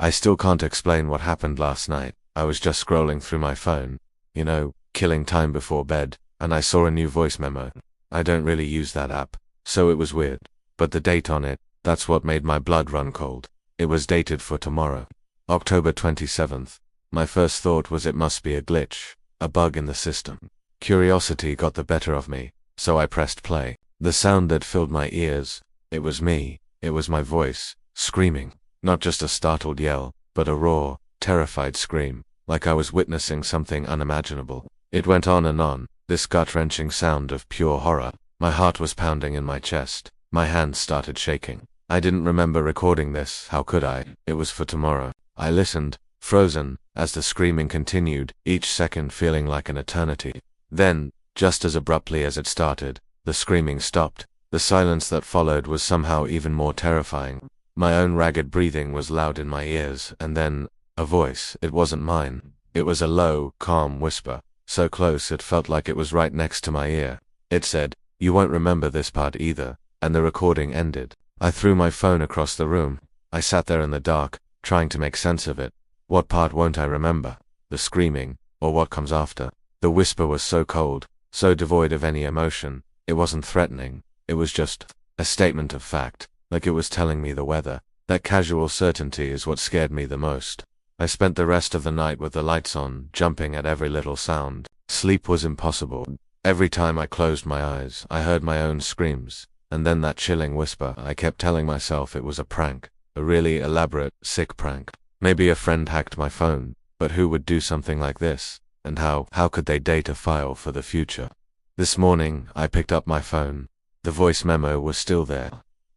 I still can't explain what happened last night. I was just scrolling through my phone, killing time before bed, and I saw a new voice memo. I don't really use that app, so it was weird. But the date on it, that's what made my blood run cold. It was dated for tomorrow, October 27th. My first thought was it must be a glitch, a bug in the system. Curiosity got the better of me, so I pressed play. The sound that filled my ears, it was me, it was my voice, screaming. Not just a startled yell, but a raw, terrified scream, like I was witnessing something unimaginable. It went on, this gut-wrenching sound of pure horror. My heart was pounding in my chest. My hands started shaking. I didn't remember recording this, how could I? It was for tomorrow. I listened, frozen, as the screaming continued, each second feeling like an eternity. Then, just as abruptly as it started, the screaming stopped. The silence that followed was somehow even more terrifying. My own ragged breathing was loud in my ears, and then, a voice. It wasn't mine. It was a low, calm whisper, so close it felt like it was right next to my ear. It said, "You won't remember this part either," and the recording ended. I threw my phone across the room. I sat there in the dark, trying to make sense of it. What part won't I remember? The screaming, or what comes after? The whisper was so cold, so devoid of any emotion. It wasn't threatening. It was just a statement of fact, like it was telling me the weather. That casual certainty is what scared me the most. I spent the rest of the night with the lights on, jumping at every little sound. Sleep was impossible. Every time I closed my eyes, I heard my own screams, and then that chilling whisper. I kept telling myself it was a prank, a really elaborate, sick prank. Maybe a friend hacked my phone, but who would do something like this? And how could they date a file for the future? This morning, I picked up my phone. The voice memo was still there.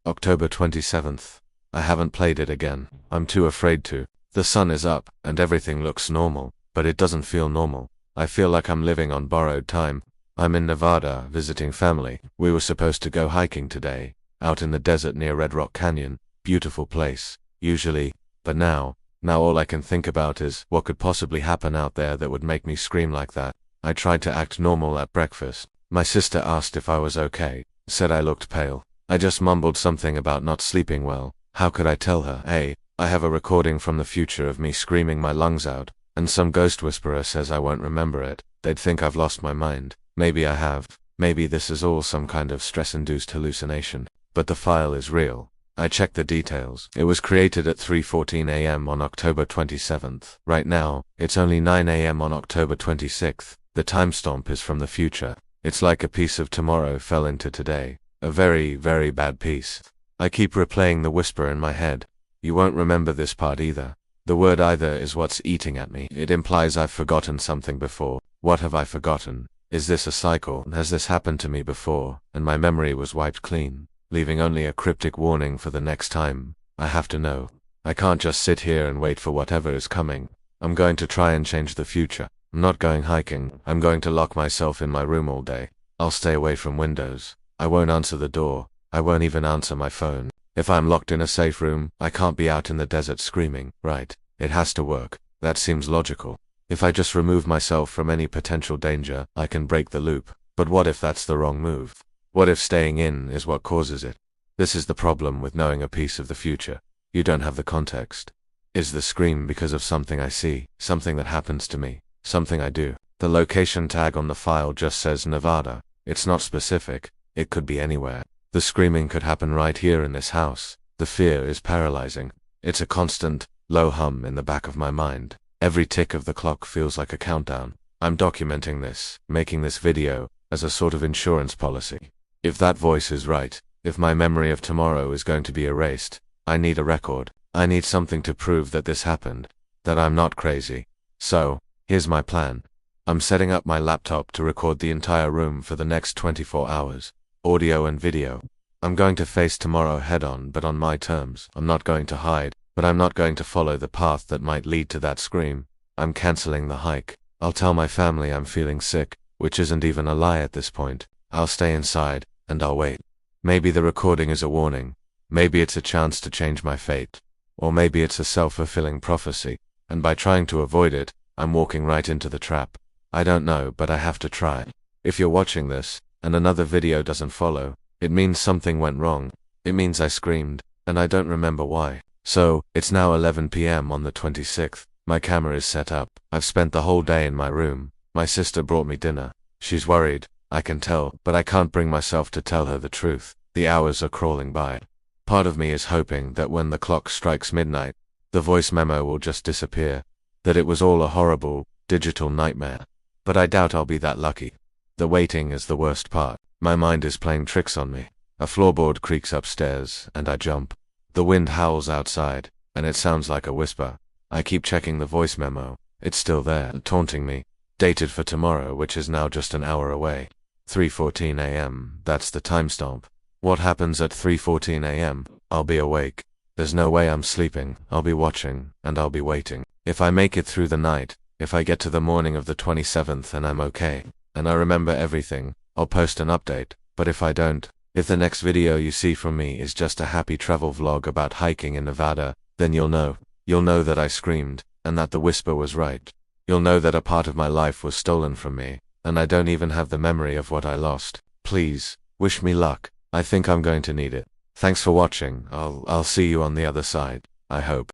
October 27th. I haven't played it again. I'm too afraid to. The sun is up, and everything looks normal, but it doesn't feel normal. I feel like I'm living on borrowed time. I'm in Nevada, visiting family. We were supposed to go hiking today, out in the desert near Red Rock Canyon. Beautiful place, usually, but now all I can think about is what could possibly happen out there that would make me scream like that. I tried to act normal at breakfast. My sister asked if I was okay, said I looked pale. I just mumbled something about not sleeping well. How could I tell her, hey, I have a recording from the future of me screaming my lungs out, and some ghost whisperer says I won't remember it. They'd think I've lost my mind. Maybe I have. Maybe this is all some kind of stress-induced hallucination. But the file is real. I checked the details. It was created at 3:14 a.m. on October 27th. Right now, it's only 9 a.m. on October 26th. The timestamp is from the future. It's like a piece of tomorrow fell into today. A very, very bad piece. I keep replaying the whisper in my head. You won't remember this part either. The word either is what's eating at me. It implies I've forgotten something before. What have I forgotten? Is this a cycle? Has this happened to me before, and my memory was wiped clean, leaving only a cryptic warning for the next time? I have to know. I can't just sit here and wait for whatever is coming. I'm going to try and change the future. I'm not going hiking. I'm going to lock myself in my room all day. I'll stay away from windows. I won't answer the door. I won't even answer my phone. If I'm locked in a safe room, I can't be out in the desert screaming, right? It has to work. That seems logical. If I just remove myself from any potential danger, I can break the loop. But what if that's the wrong move? What if staying in is what causes it? This is the problem with knowing a piece of the future. You don't have the context. Is the scream because of something I see, something that happens to me, something I do? The location tag on the file just says Nevada. It's not specific. It could be anywhere. The screaming could happen right here in this house. The fear is paralyzing. It's a constant, low hum in the back of my mind. Every tick of the clock feels like a countdown. I'm documenting this, making this video, as a sort of insurance policy. If that voice is right, if my memory of tomorrow is going to be erased, I need a record. I need something to prove that this happened, that I'm not crazy. So, here's my plan. I'm setting up my laptop to record the entire room for the next 24 hours, audio and video. I'm going to face tomorrow head-on, but on my terms. I'm not going to hide, but I'm not going to follow the path that might lead to that scream. I'm canceling the hike. I'll tell my family I'm feeling sick, which isn't even a lie at this point. I'll stay inside, and I'll wait. Maybe the recording is a warning. Maybe it's a chance to change my fate. Or maybe it's a self-fulfilling prophecy, and by trying to avoid it, I'm walking right into the trap. I don't know, but I have to try. If you're watching this, and another video doesn't follow, it means something went wrong. It means I screamed, and I don't remember why. So, it's now 11 p.m. on the 26th. My camera is set up. I've spent the whole day in my room. My sister brought me dinner. She's worried, I can tell, but I can't bring myself to tell her the truth. The hours are crawling by. Part of me is hoping that when the clock strikes midnight, the voice memo will just disappear, that it was all a horrible, digital nightmare. But I doubt I'll be that lucky. The waiting is the worst part. My mind is playing tricks on me. A floorboard creaks upstairs, and I jump. The wind howls outside, and it sounds like a whisper. I keep checking the voice memo. It's still there, taunting me. Dated for tomorrow, which is now just an hour away. 3:14 a.m., that's the timestamp. What happens at 3:14 a.m.? I'll be awake. There's no way I'm sleeping. I'll be watching, and I'll be waiting. If I make it through the night, if I get to the morning of the 27th and I'm okay, and I remember everything, I'll post an update. But if I don't, if the next video you see from me is just a happy travel vlog about hiking in Nevada, then you'll know. You'll know that I screamed, and that the whisper was right. You'll know that a part of my life was stolen from me, and I don't even have the memory of what I lost. Please, wish me luck. I think I'm going to need it. Thanks for watching. I'll see you on the other side, I hope.